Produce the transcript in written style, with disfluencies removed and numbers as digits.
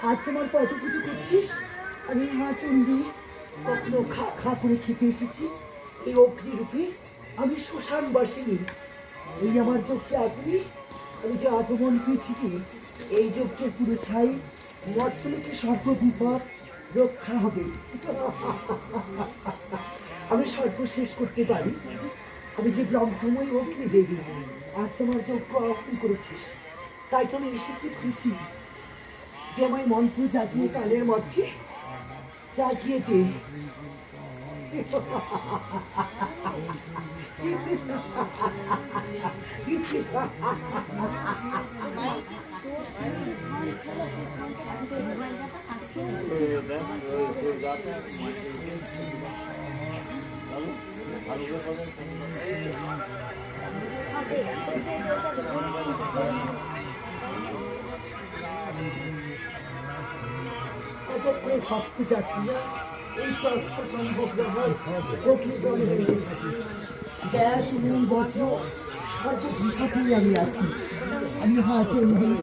আজ আমার কত কিছু করছিস। আমি মা চণ্ডী কখনো খা খা করে খেতে এসেছি এই অগ্নি রূপে। আমি শ্মশান বাসিনী। এই আমার চোখকে আপনি আমি যে আগমন পেয়েছি কি এই যজ্ঞের পুরো ছাই মর্তলোকে সর্ব বিপদ রক্ষা হবে। আমি সর্ব শেষ করতে পারি। আমি যে ব্রহ্মময় অগ্নি দেবী। আজ আমার যজ্ঞ আহ্বান করেছিস তাই তো আমি এসেছি খুশি যে আমায় মন্ত্র জাগিয়ে কালের মধ্যে জাগিয়ে দে। ভক্ত যাত্রীরা এই গ্যাস বজ্র সর্ববৃহতেই আমি আছি। আমি